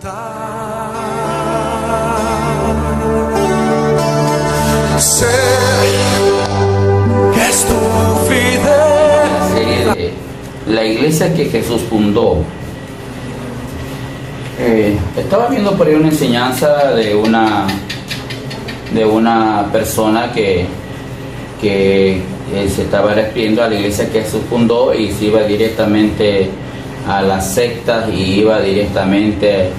Sé que es tu fidelidad. La iglesia que Jesús fundó. Estaba viendo por ahí una enseñanza de una persona que se estaba refiriendo a la iglesia que Jesús fundó y se iba directamente a las sectas y iba directamente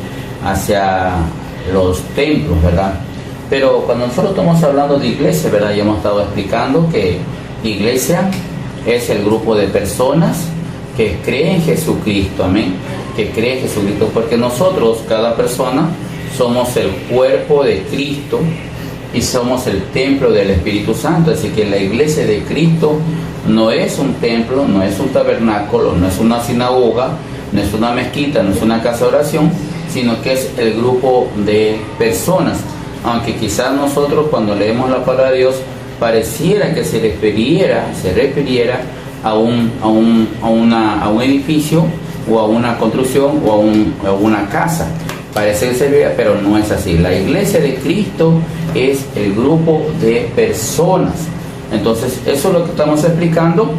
hacia los templos, ¿verdad? Pero cuando nosotros estamos hablando de iglesia, ¿verdad? Ya hemos estado explicando que iglesia es el grupo de personas que creen en Jesucristo, amén, que creen en Jesucristo, porque nosotros, cada persona, somos el cuerpo de Cristo y somos el templo del Espíritu Santo. Así que la iglesia de Cristo no es un templo, no es un tabernáculo, no es una sinagoga, no es una mezquita, no es una casa de oración, sino que es el grupo de personas. Aunque quizás nosotros cuando leemos la palabra de Dios pareciera que se refiriera a un edificio o a una construcción o a una casa. Parece que se veía, pero no es así. La iglesia de Cristo es el grupo de personas. Entonces, eso es lo que estamos explicando,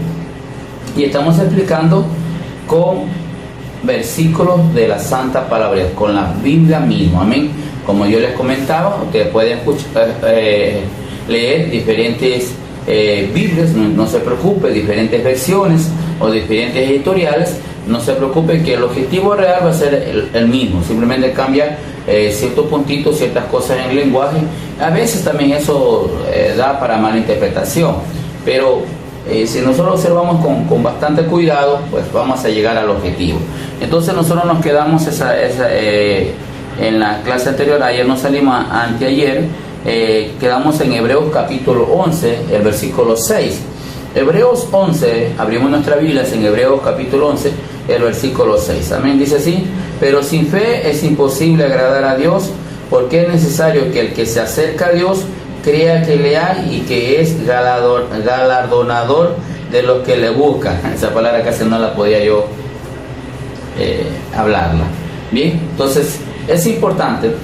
y estamos explicando con versículos de la Santa Palabra, con la Biblia misma, amén. Como yo les comentaba, ustedes pueden leer diferentes Biblias, no se preocupe, diferentes versiones o diferentes editoriales. No se preocupe, que el objetivo real va a ser el mismo, simplemente cambia ciertos puntitos, ciertas cosas en el lenguaje. A veces también eso da para mala interpretación, pero si nosotros observamos con bastante cuidado, pues vamos a llegar al objetivo. Entonces nosotros nos quedamos en la clase anterior, ayer nos salimos anteayer, quedamos en Hebreos capítulo 11, el versículo 6. Hebreos 11, abrimos nuestra Biblia en Hebreos capítulo 11, el versículo 6. Amén, dice así: pero sin fe es imposible agradar a Dios, porque es necesario que el que se acerca a Dios crea que le hay y que es galardonador de los que le buscan. Esa palabra casi no la podía yo hablarla. Bien, entonces es importante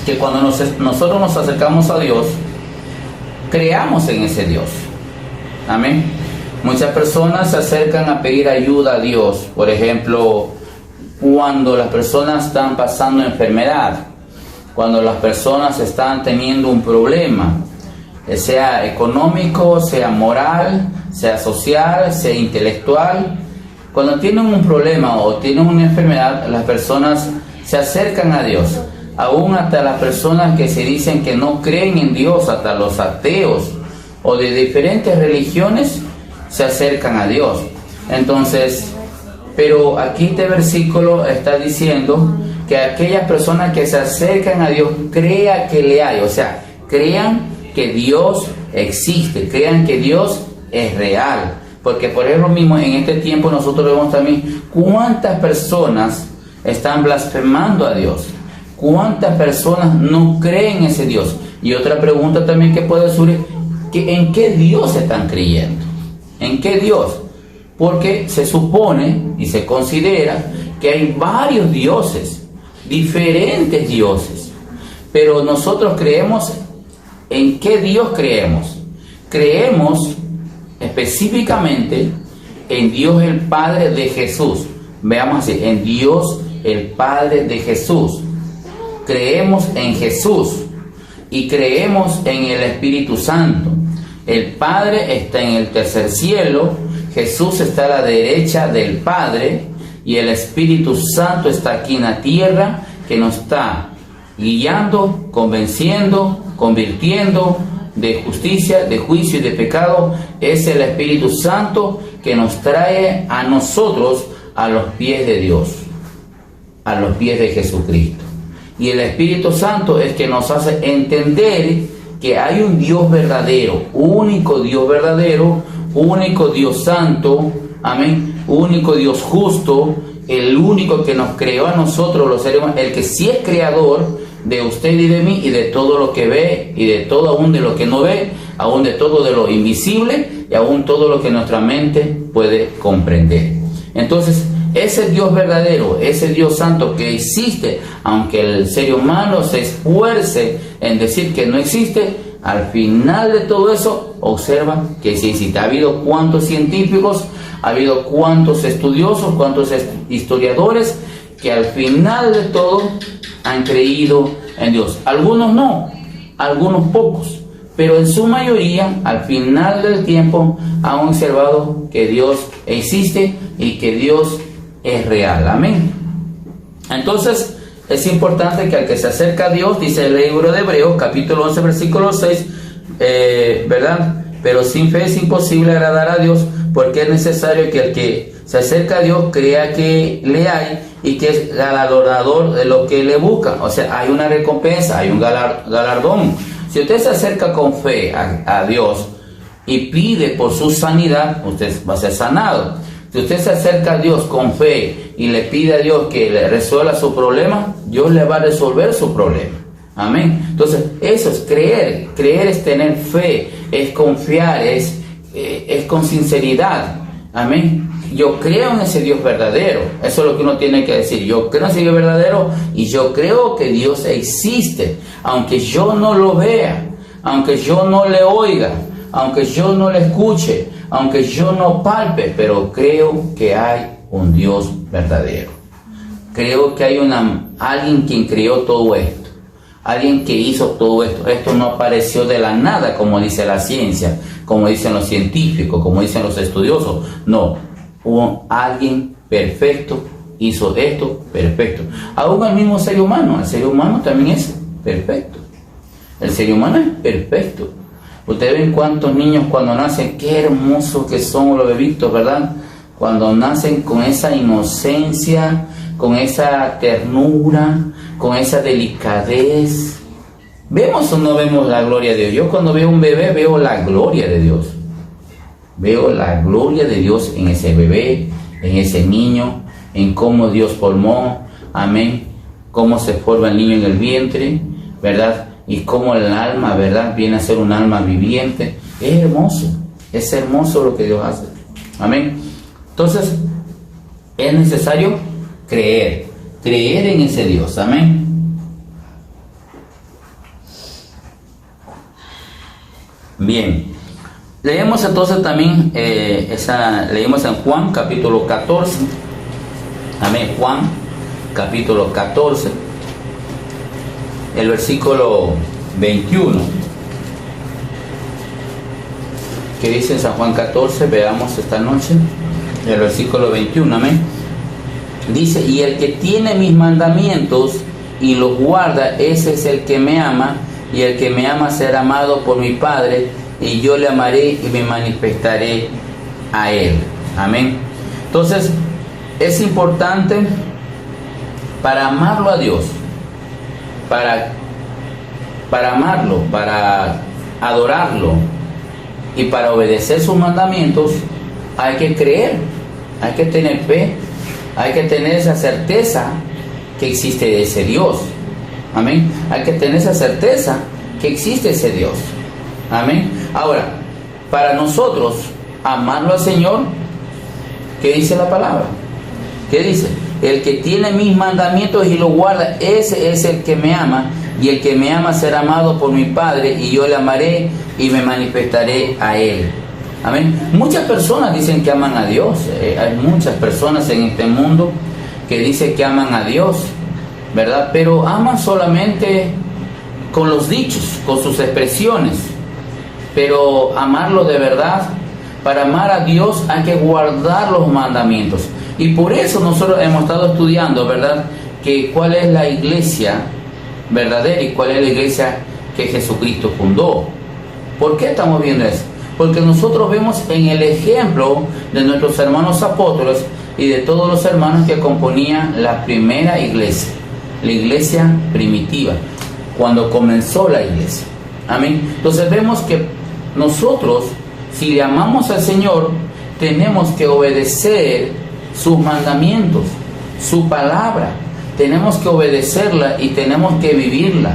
que cuando nosotros nos acercamos a Dios, creamos en ese Dios. Amén. Muchas personas se acercan a pedir ayuda a Dios, por ejemplo, cuando las personas están pasando enfermedad, cuando las personas están teniendo un problema, sea económico, sea moral, sea social, sea intelectual. Cuando tienen un problema o tienen una enfermedad, las personas se acercan a Dios. Aún hasta las personas que se dicen que no creen en Dios, hasta los ateos o de diferentes religiones, se acercan a Dios. Entonces, pero aquí este versículo está diciendo que aquellas personas que se acercan a Dios crean que le hay, o sea, crean que Dios existe, crean que Dios es real. Porque por eso mismo en este tiempo nosotros vemos también cuántas personas están blasfemando a Dios, cuántas personas no creen en ese Dios. Y otra pregunta también que puede surgir, que ¿en qué Dios están creyendo? ¿En qué Dios? Porque se supone y se considera que hay varios dioses, diferentes dioses, pero nosotros creemos. ¿En qué Dios creemos? Creemos específicamente en Dios el Padre de Jesús. Veamos así, en Dios el Padre de Jesús. Creemos en Jesús y creemos en el Espíritu Santo. El Padre está en el tercer cielo, Jesús está a la derecha del Padre y el Espíritu Santo está aquí en la tierra, que nos está guiando, convenciendo, convirtiendo de justicia, de juicio y de pecado. Es el Espíritu Santo que nos trae a nosotros a los pies de Dios, a los pies de Jesucristo. Y el Espíritu Santo es que nos hace entender que hay un Dios verdadero, único Dios verdadero, único Dios santo, amén, único Dios justo, el único que nos creó a nosotros los seres humanos, el que sí es creador de usted y de mí y de todo lo que ve y de todo aún de lo que no ve, aún de todo de lo invisible y aún todo lo que nuestra mente puede comprender. Entonces, ese Dios verdadero, ese Dios santo que existe, aunque el ser humano se esfuerce en decir que no existe, al final de todo eso, observa que sí existe. Ha habido cuantos científicos, ha habido cuantos estudiosos, cuantos historiadores, que al final de todo han creído en Dios. Algunos no, algunos pocos, pero en su mayoría, al final del tiempo, han observado que Dios existe y que Dios es real. Amén. Entonces, es importante que al que se acerca a Dios, dice el libro de Hebreos, capítulo 11, versículo 6, ¿verdad? Pero sin fe es imposible agradar a Dios, porque es necesario que el que se acerca a Dios crea que le hay y que es galardonador de lo que le busca. O sea, hay una recompensa, hay un galardón. Si usted se acerca con fe a Dios y pide por su sanidad, usted va a ser sanado. Si usted se acerca a Dios con fe y le pide a Dios que le resuelva su problema, Dios le va a resolver su problema. Amén. Entonces, eso es creer. Creer es tener fe, es confiar, es con sinceridad. Amén. Yo creo en ese Dios verdadero. Eso es lo que uno tiene que decir. Yo creo en ese Dios verdadero y yo creo que Dios existe. Aunque yo no lo vea, aunque yo no le oiga, aunque yo no le escuche, aunque yo no palpe, pero creo que hay un Dios verdadero. Creo que hay alguien quien creó todo esto, alguien que hizo todo esto. Esto no apareció de la nada, como dice la ciencia, como dicen los científicos, como dicen los estudiosos. No, hubo alguien perfecto, hizo esto perfecto. Aún el mismo ser humano, el ser humano también es perfecto. El ser humano es perfecto. Ustedes ven cuántos niños cuando nacen, qué hermosos que son los bebitos, ¿verdad? Cuando nacen con esa inocencia, con esa ternura, con esa delicadez. ¿Vemos o no vemos la gloria de Dios? Yo cuando veo un bebé veo la gloria de Dios. Veo la gloria de Dios en ese bebé, en ese niño, en cómo Dios formó, amén, cómo se forma el niño en el vientre, ¿verdad? Y cómo el alma, ¿verdad?, viene a ser un alma viviente. Es hermoso lo que Dios hace. Amén. Entonces, es necesario creer en ese Dios. Amén. Bien. Leemos entonces también, leímos en Juan capítulo 14. Amén. Juan capítulo 14. El versículo 21, que dice en San Juan 14, veamos esta noche, el versículo 21, amén. Dice, y el que tiene mis mandamientos y los guarda, ese es el que me ama, y el que me ama será amado por mi Padre, y yo le amaré y me manifestaré a él. Amén. Entonces, es importante para amarlo a Dios, para amarlo, para adorarlo y para obedecer sus mandamientos, hay que creer, hay que tener fe, hay que tener esa certeza que existe ese Dios. Amén. Hay que tener esa certeza que existe ese Dios. Amén. Ahora, para nosotros amarlo al Señor, ¿qué dice la palabra? ¿Qué dice? El que tiene mis mandamientos y los guarda, ese es el que me ama, y el que me ama será amado por mi Padre, y yo le amaré y me manifestaré a él. Amén. Muchas personas dicen que aman a Dios. Hay muchas personas en este mundo que dicen que aman a Dios, ¿verdad? Pero aman solamente con los dichos, con sus expresiones. Pero amarlo de verdad, para amar a Dios hay que guardar los mandamientos. Y por eso nosotros hemos estado estudiando, ¿verdad?, que cuál es la iglesia verdadera y cuál es la iglesia que Jesucristo fundó. ¿Por qué estamos viendo eso? Porque nosotros vemos en el ejemplo de nuestros hermanos apóstoles y de todos los hermanos que componían la primera iglesia, la iglesia primitiva, cuando comenzó la iglesia. Amén. Entonces vemos que nosotros, si le amamos al Señor, tenemos que obedecer sus mandamientos, su palabra. Tenemos que obedecerla y tenemos que vivirla.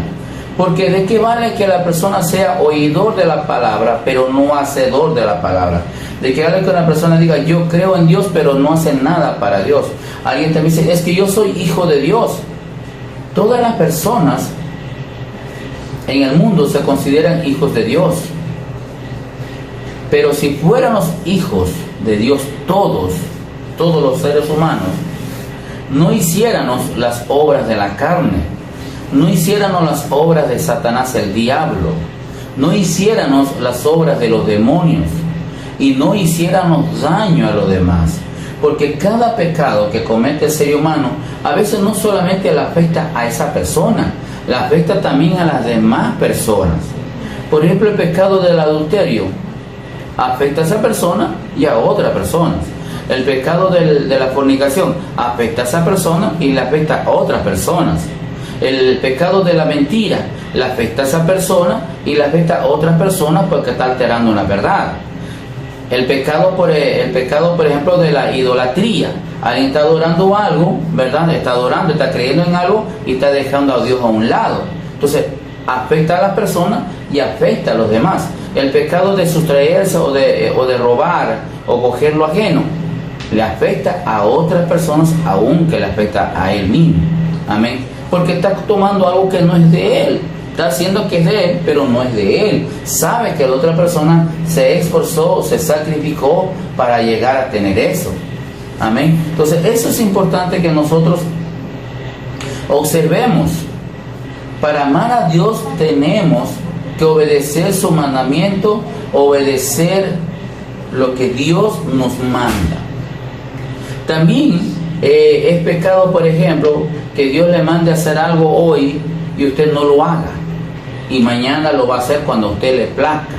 Porque ¿de qué vale que la persona sea oidor de la palabra, pero no hacedor de la palabra? ¿De qué vale que una persona diga, yo creo en Dios, pero no hace nada para Dios? Alguien también dice, es que yo soy hijo de Dios. Todas las personas en el mundo se consideran hijos de Dios. Pero si fuéramos hijos de Dios todos los seres humanos, no hiciéramos las obras de la carne, no hiciéramos las obras de Satanás el diablo, no hiciéramos las obras de los demonios y no hiciéramos daño a los demás. Porque cada pecado que comete el ser humano a veces no solamente le afecta a esa persona, le afecta también a las demás personas. Por ejemplo, el pecado del adulterio afecta a esa persona y a otras personas. El pecado de la fornicación afecta a esa persona y le afecta a otras personas. El pecado de la mentira le afecta a esa persona y le afecta a otras personas porque está alterando la verdad. El pecado, por ejemplo, de la idolatría. Alguien está adorando algo, ¿verdad? Está adorando, está creyendo en algo y está dejando a Dios a un lado. Entonces, afecta a las personas y afecta a los demás. El pecado de sustraerse o de robar o coger lo ajeno le afecta a otras personas, aunque le afecta a él mismo. Amén. Porque está tomando algo que no es de él. Está haciendo que es de él, pero no es de él. Sabe que la otra persona se esforzó, se sacrificó para llegar a tener eso. Amén. Entonces, eso es importante que nosotros observemos. Para amar a Dios tenemos que obedecer su mandamiento, obedecer lo que Dios nos manda. También es pecado, por ejemplo, que Dios le mande a hacer algo hoy y usted no lo haga, y mañana lo va a hacer cuando a usted le plazca.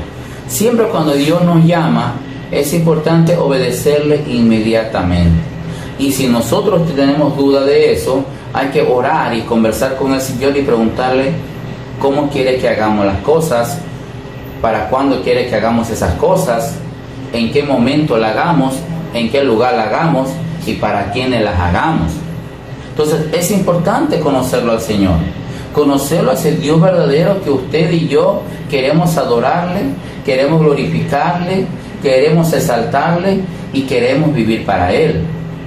Siempre cuando Dios nos llama, es importante obedecerle inmediatamente. Y si nosotros tenemos duda de eso, hay que orar y conversar con el Señor y preguntarle cómo quiere que hagamos las cosas, para cuándo quiere que hagamos esas cosas, en qué momento la hagamos, en qué lugar la hagamos y para quiénes las hagamos. Entonces es importante conocerlo al Señor, conocerlo a ese Dios verdadero que usted y yo queremos adorarle, queremos glorificarle, queremos exaltarle y queremos vivir para Él.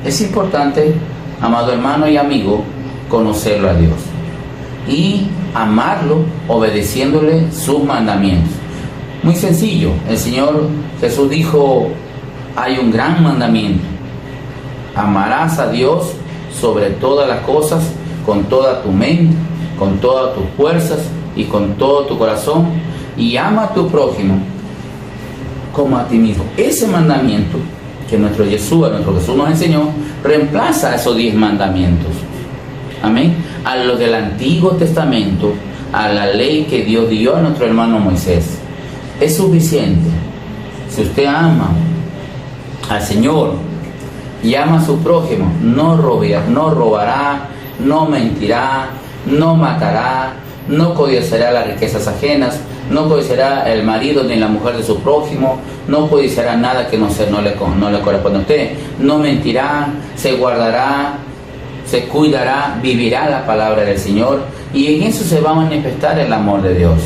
Es importante, amado hermano y amigo, conocerlo a Dios y amarlo obedeciéndole sus mandamientos. Muy sencillo, el Señor Jesús dijo, hay un gran mandamiento: amarás a Dios sobre todas las cosas, con toda tu mente, con todas tus fuerzas y con todo tu corazón, y ama a tu prójimo como a ti mismo. Ese mandamiento que nuestro Jesús nos enseñó reemplaza esos 10 mandamientos. Amén. A los del Antiguo Testamento, a la ley que Dios dio a nuestro hermano Moisés. Es suficiente. Si usted ama al Señor y ama a su prójimo, no robará, no mentirá, no matará, no codiciará las riquezas ajenas, no codiciará el marido ni la mujer de su prójimo, no codiciará nada que no le corresponde a usted, no mentirá, se guardará, se cuidará, vivirá la palabra del Señor, y en eso se va a manifestar el amor de Dios.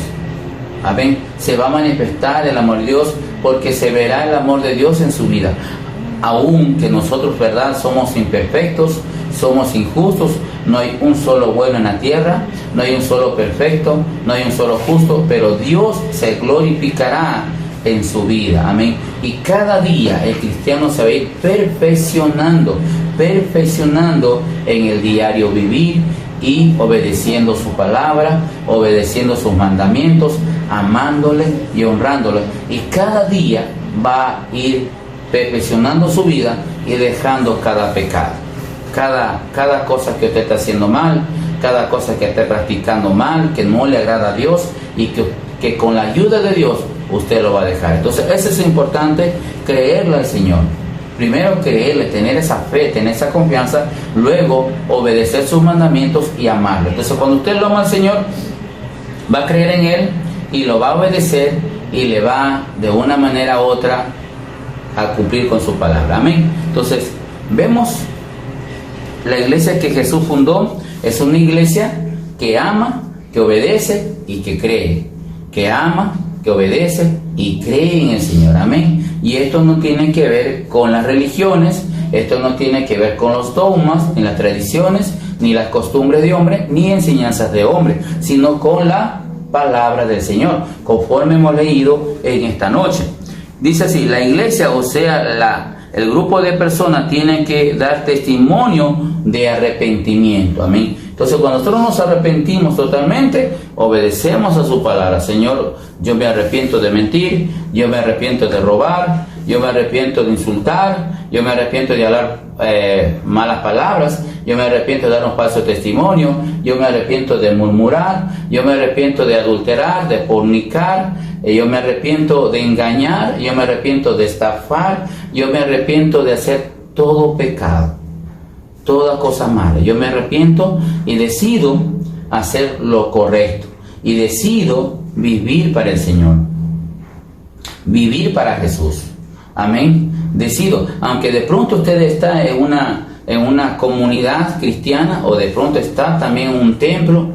Amén. Se va a manifestar el amor de Dios, porque se verá el amor de Dios en su vida. Aun que nosotros, ¿verdad?, somos imperfectos, somos injustos, no hay un solo bueno en la tierra, no hay un solo perfecto, no hay un solo justo, pero Dios se glorificará en su vida. Amén. Y cada día el cristiano se va a ir perfeccionando en el diario vivir y obedeciendo su palabra, obedeciendo sus mandamientos, amándole y honrándole. Y cada día va a ir perfeccionando su vida y dejando cada pecado, cada cosa que usted está haciendo mal, cada cosa que esté practicando mal, que no le agrada a Dios, y que con la ayuda de Dios usted lo va a dejar. Entonces eso es importante, creerle al Señor. Primero creerle, tener esa fe, tener esa confianza, luego obedecer sus mandamientos y amarlo. Entonces cuando usted lo ama al Señor, va a creer en Él y lo va a obedecer, y le va de una manera u otra a cumplir con su palabra. Amén. Entonces vemos la iglesia que Jesús fundó. Es una iglesia que ama, que obedece y que cree. Que ama, que obedece y cree en el Señor. Amén. Y esto no tiene que ver con las religiones, Esto no tiene que ver con los dogmas, ni las tradiciones, ni las costumbres de hombre, ni enseñanzas de hombre, sino con la palabra del Señor, conforme hemos leído en esta noche. Dice así: la iglesia, o sea, el grupo de personas tiene que dar testimonio de arrepentimiento. Amén. Entonces, cuando nosotros nos arrepentimos totalmente, obedecemos a su palabra. Señor, yo me arrepiento de mentir, yo me arrepiento de robar, yo me arrepiento de insultar, yo me arrepiento de hablar malas palabras, yo me arrepiento de dar un falso testimonio, yo me arrepiento de murmurar, yo me arrepiento de adulterar, de fornicar, yo me arrepiento de engañar, yo me arrepiento de estafar, yo me arrepiento de hacer todo pecado, toda cosa mala. Yo me arrepiento y decido hacer lo correcto y decido vivir para el Señor, vivir para Jesús. Amén. Decido, aunque de pronto usted está en una comunidad cristiana, o de pronto está también en un templo,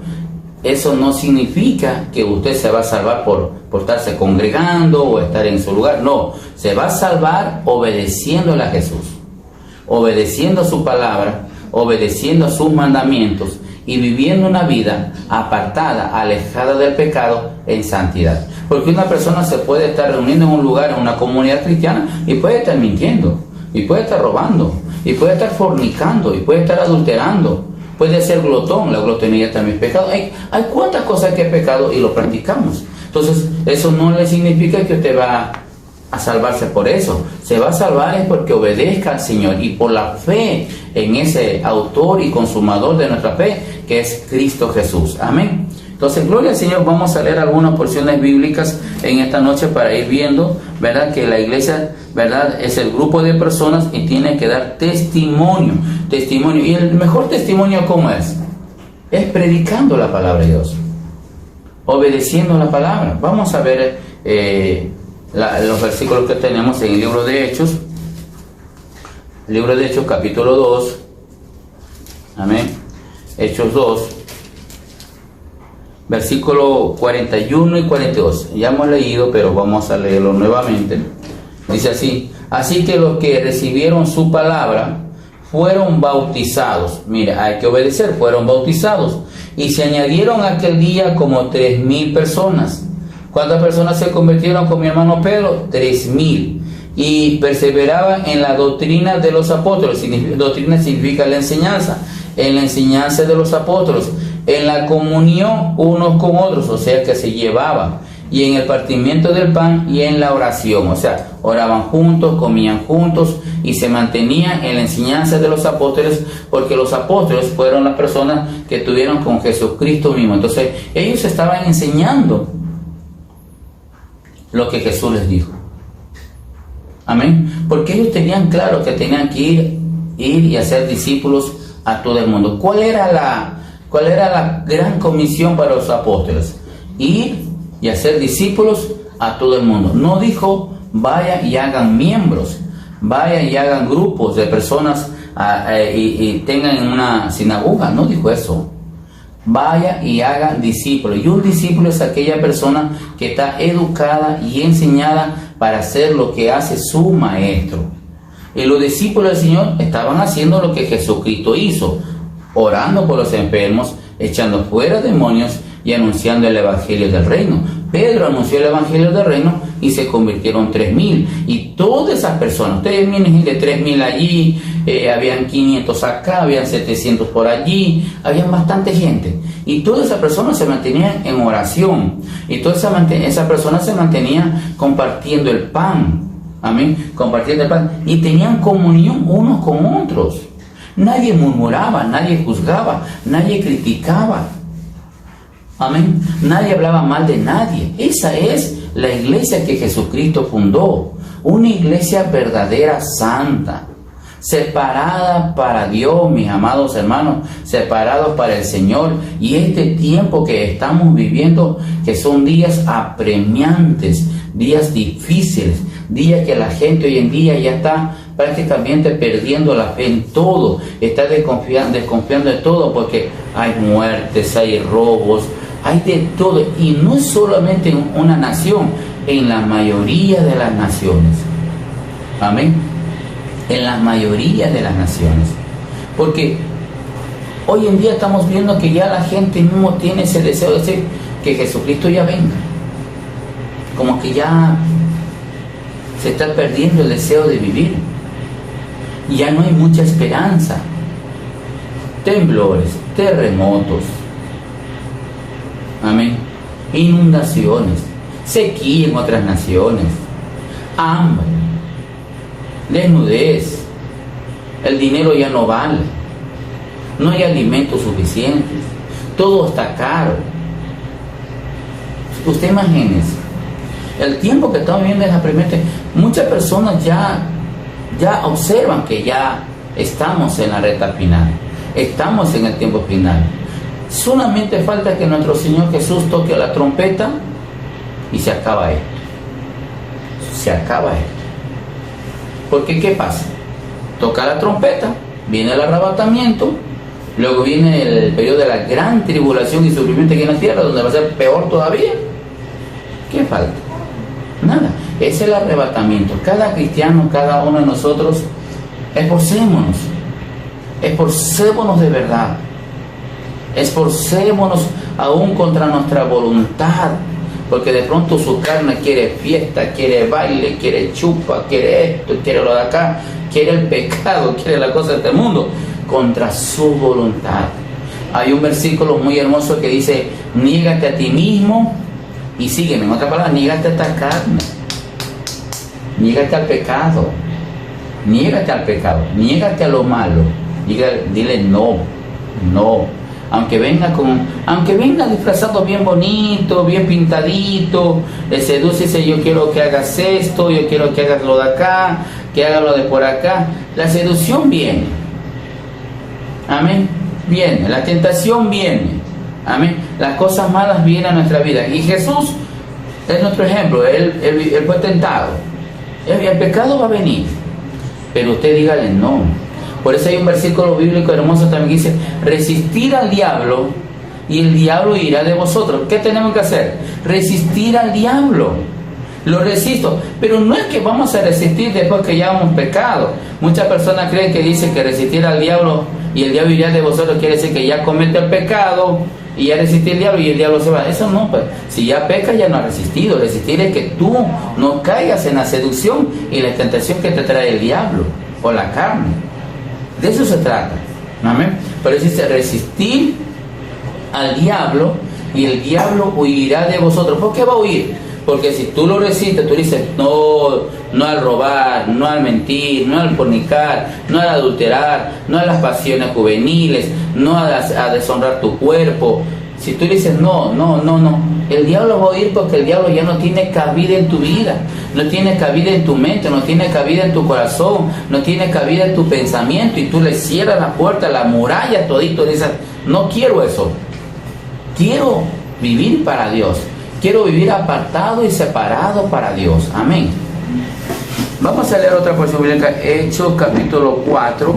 eso no significa que usted se va a salvar por estarse congregando o estar en su lugar. No, se va a salvar obedeciéndole a Jesús, obedeciendo su palabra, obedeciendo sus mandamientos y viviendo una vida apartada, alejada del pecado, en santidad. Porque una persona se puede estar reuniendo en un lugar, en una comunidad cristiana, y puede estar mintiendo, y puede estar robando, y puede estar fornicando, y puede estar adulterando, puede ser glotón. La glotonería también es pecado. Hay cuantas cosas que es pecado y lo practicamos. Entonces, eso no le significa que usted va a salvarse por eso. Se va a salvar es porque obedezca al Señor y por la fe en ese autor y consumador de nuestra fe, que es Cristo Jesús. Amén. Entonces, gloria al Señor. Vamos a leer algunas porciones bíblicas en esta noche para ir viendo, ¿verdad?, que la iglesia, ¿verdad?, es el grupo de personas y tiene que dar testimonio. Y el mejor testimonio, ¿cómo es? Es predicando la palabra de Dios, obedeciendo la palabra. Vamos a ver los versículos que tenemos en el libro de Hechos. Libro de Hechos, capítulo 2. Amén. Hechos 2. Versículo 41 y 42. Ya hemos leído, pero vamos a leerlo nuevamente. Dice así: así que los que recibieron su palabra fueron bautizados. Mira, hay que obedecer. Fueron bautizados. Y se añadieron aquel día como 3,000 personas. ¿Cuántas personas se convirtieron con mi hermano Pedro? 3,000. Y perseveraban en la doctrina de los apóstoles. Doctrina significa la enseñanza. En la enseñanza de los apóstoles, en la comunión unos con otros, o sea que se llevaban, y en el partimiento del pan y en la oración, o sea, oraban juntos, comían juntos y se mantenían en la enseñanza de los apóstoles, porque los apóstoles fueron las personas que estuvieron con Jesucristo mismo. Entonces ellos estaban enseñando lo que Jesús les dijo. Amén. Porque ellos tenían claro que tenían que ir y hacer discípulos a todo el mundo. ¿Cuál era la gran comisión para los apóstoles? Ir y hacer discípulos a todo el mundo. No dijo vayan y hagan miembros, vayan y hagan grupos de personas y tengan una sinagoga. No dijo eso. Vaya y hagan discípulos. Y un discípulo es aquella persona que está educada y enseñada para hacer lo que hace su maestro. Y los discípulos del Señor estaban haciendo lo que Jesucristo hizo, orando por los enfermos, echando fuera demonios y anunciando el evangelio del reino. Pedro anunció el evangelio del reino y se convirtieron 3,000. Y todas esas personas, ustedes miren, de 3,000 allí, habían 500 acá, habían 700 por allí, habían bastante gente. Y todas esas personas se mantenían en oración. Y todas esas personas se mantenían compartiendo el pan. Amén, compartiendo el pan. Y tenían comunión unos con otros. Nadie murmuraba, nadie juzgaba, nadie criticaba. Amén. Nadie hablaba mal de nadie. Esa es la iglesia que Jesucristo fundó. Una iglesia verdadera, santa, separada para Dios, mis amados hermanos, separados para el Señor. Y este tiempo que estamos viviendo, que son días apremiantes, días difíciles, días que la gente hoy en día ya está prácticamente perdiendo la fe en todo, está desconfiando de todo, porque hay muertes, hay robos, hay de todo. Y no es solamente en una nación, en la mayoría de las naciones. Amén. en la mayoría de las naciones. Porque hoy en día estamos viendo que ya la gente mismo tiene ese deseo de decir que Jesucristo ya venga. Como que ya se está perdiendo el deseo de vivir. Ya no hay mucha esperanza. Temblores, terremotos, amén, inundaciones, sequía en otras naciones, hambre, desnudez, el dinero ya no vale, no hay alimentos suficientes, todo está caro. Usted imagínese, el tiempo que estamos viviendo es apremiante. Muchas personas ya observan que ya estamos en la recta final, estamos en el tiempo final. Solamente falta que nuestro Señor Jesús toque la trompeta y se acaba esto. Se acaba esto. Porque ¿qué pasa? Toca la trompeta, viene el arrebatamiento, luego viene el periodo de la gran tribulación y sufrimiento aquí en la tierra, donde va a ser peor todavía. ¿Qué falta? Nada. Es el arrebatamiento. Cada cristiano, cada uno de nosotros, esforcémonos de verdad, esforcémonos aún contra nuestra voluntad, porque de pronto su carne quiere fiesta, quiere baile, quiere chupa, quiere esto, quiere lo de acá, quiere el pecado, quiere la cosa de este mundo, contra su voluntad. Hay un versículo muy hermoso que dice: niégate a ti mismo y sígueme. En otras palabras, niégate a esta carne, niégate al pecado, niégate a lo malo. Dile no. Aunque venga disfrazado bien bonito, bien pintadito, le seduce y dice: yo quiero que hagas esto, yo quiero que hagas lo de acá, que hagas lo de por acá. La seducción viene, amén, viene, la tentación viene, amén, las cosas malas vienen a nuestra vida. Y Jesús es nuestro ejemplo. Él fue tentado. El pecado va a venir, pero usted dígale no. Por eso hay un versículo bíblico hermoso también que dice: resistir al diablo y el diablo irá de vosotros. ¿Qué tenemos que hacer? Resistir al diablo. Lo resisto, pero no es que vamos a resistir después que ya hemos pecado. Muchas personas creen que dice que resistir al diablo y el diablo irá de vosotros quiere decir que ya comete el pecado y ya resistir al diablo y el diablo se va. Eso no, pues. Si ya pecas, ya no has resistido. Resistir es que tú no caigas en la seducción y la tentación que te trae el diablo o la carne. De eso se trata, amén. Pero dice resistir al diablo y el diablo huirá de vosotros. ¿Por qué va a huir? Porque si tú lo resistes, tú dices no al robar, no al mentir, no al fornicar, no al adulterar, no a las pasiones juveniles, no a deshonrar tu cuerpo. Si tú dices no, el diablo va a huir, porque el diablo ya no tiene cabida en tu vida, no tiene cabida en tu mente, no tiene cabida en tu corazón, no tiene cabida en tu pensamiento, y tú le cierras la puerta, la muralla todito, dices: no quiero eso, quiero vivir para Dios, quiero vivir apartado y separado para Dios, amén. Vamos a leer otra porción bíblica, Hechos capítulo 4,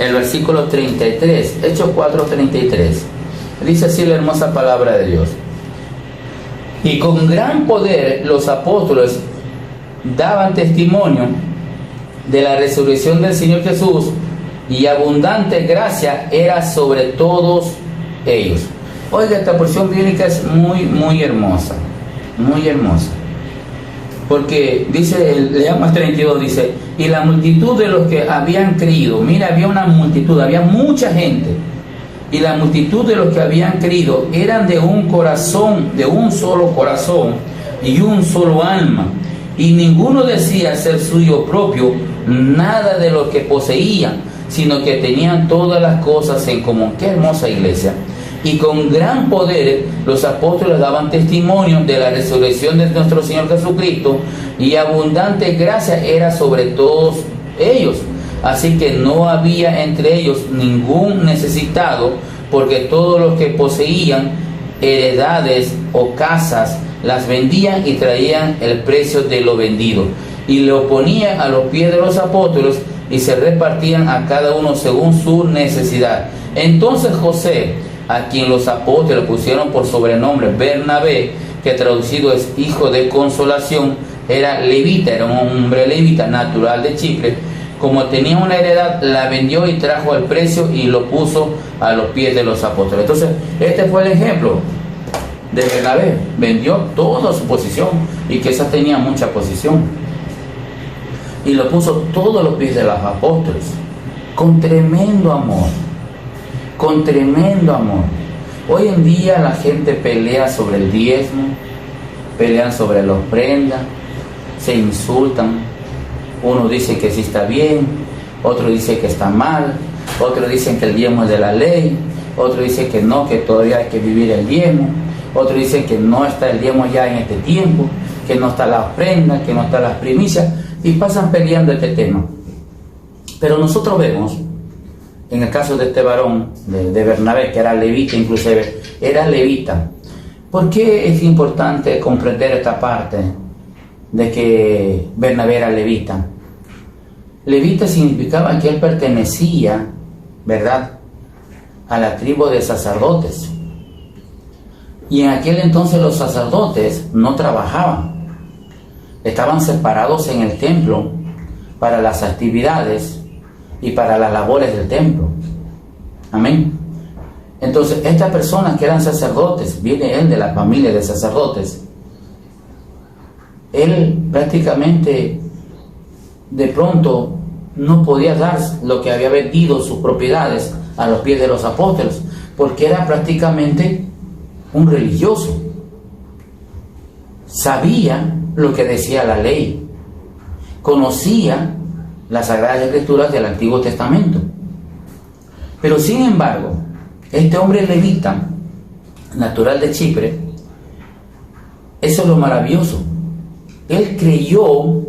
el versículo 33, Hechos 4, 33. Dice así la hermosa palabra de Dios: y con gran poder los apóstoles daban testimonio de la resurrección del Señor Jesús, y abundante gracia era sobre todos ellos. Oiga, esta porción bíblica es muy hermosa, muy hermosa, porque dice, leamos el 32, dice: y la multitud de los que habían creído, mira, había una multitud, había mucha gente, y la multitud de los que habían creído eran de un corazón, de un solo corazón y un solo alma, y ninguno decía ser suyo propio nada de lo que poseían, sino que tenían todas las cosas en común. Qué hermosa iglesia. Y con gran poder los apóstoles daban testimonio de la resurrección de nuestro Señor Jesucristo, y abundante gracia era sobre todos ellos. Así que no había entre ellos ningún necesitado, porque todos los que poseían heredades o casas las vendían y traían el precio de lo vendido, y lo ponían a los pies de los apóstoles, y se repartían a cada uno según su necesidad. Entonces José, a quien los apóstoles pusieron por sobrenombre Bernabé, que traducido es hijo de consolación, era levita, era un hombre levita natural de Chipre. Como tenía una heredad, la vendió y trajo el precio y lo puso a los pies de los apóstoles. Entonces, este fue el ejemplo de Bernabé. Vendió toda su posición, y que esa tenía mucha posición, y lo puso todos a los pies de los apóstoles, con tremendo amor, con tremendo amor. Hoy en día la gente pelea sobre el diezmo, pelean sobre la ofrenda, se insultan. Uno dice que sí está bien, otro dice que está mal, otros dicen que el diezmo es de la ley, otro dice que no, que todavía hay que vivir el diezmo, otro dice que no está el diezmo ya en este tiempo, que no está la ofrenda, que no está las primicias, y pasan peleando este tema. Pero nosotros vemos, en el caso de este varón, de Bernabé, que era levita, inclusive era levita. ¿Por qué es importante comprender esta parte de que Bernabé era levita? Levita significaba que él pertenecía, ¿verdad?, a la tribu de sacerdotes. Y en aquel entonces los sacerdotes no trabajaban, estaban separados en el templo para las actividades y para las labores del templo. Amén. Entonces, estas personas que eran sacerdotes, viene él de la familia de sacerdotes, él prácticamente de pronto no podía dar lo que había vendido, sus propiedades, a los pies de los apóstoles, porque era prácticamente un religioso. Sabía lo que decía la ley, conocía las Sagradas Escrituras del Antiguo Testamento. Pero sin embargo, este hombre levita, natural de Chipre, eso es lo maravilloso. Él creyó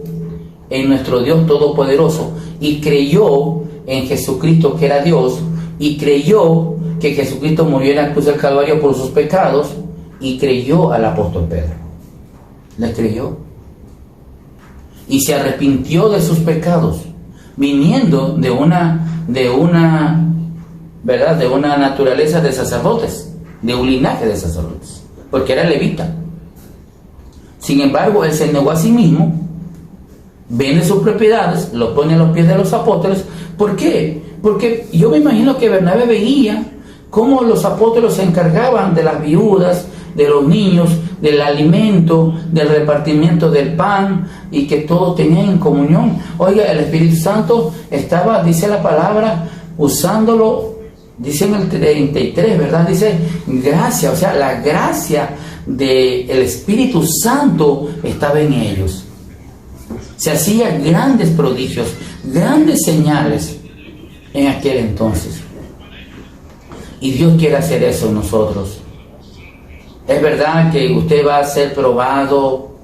en nuestro Dios Todopoderoso, y creyó en Jesucristo, que era Dios, y creyó que Jesucristo murió en la cruz del Calvario por sus pecados, y creyó al apóstol Pedro. Le creyó. Y se arrepintió de sus pecados, viniendo de una ¿verdad?, de una naturaleza de sacerdotes, de un linaje de sacerdotes, porque era levita. Sin embargo, él se negó a sí mismo, vende sus propiedades, lo pone a los pies de los apóstoles. ¿Por qué? Porque yo me imagino que Bernabé veía cómo los apóstoles se encargaban de las viudas, de los niños, del alimento, del repartimiento del pan, y que todos tenían en comunión. Oiga, el Espíritu Santo estaba, dice la palabra, usándolo, dice en el 33, ¿verdad? Dice gracia, o sea, la gracia del Espíritu Santo estaba en ellos. Se hacían grandes prodigios, grandes señales en aquel entonces. Y Dios quiere hacer eso en nosotros. Es verdad que usted va a ser probado,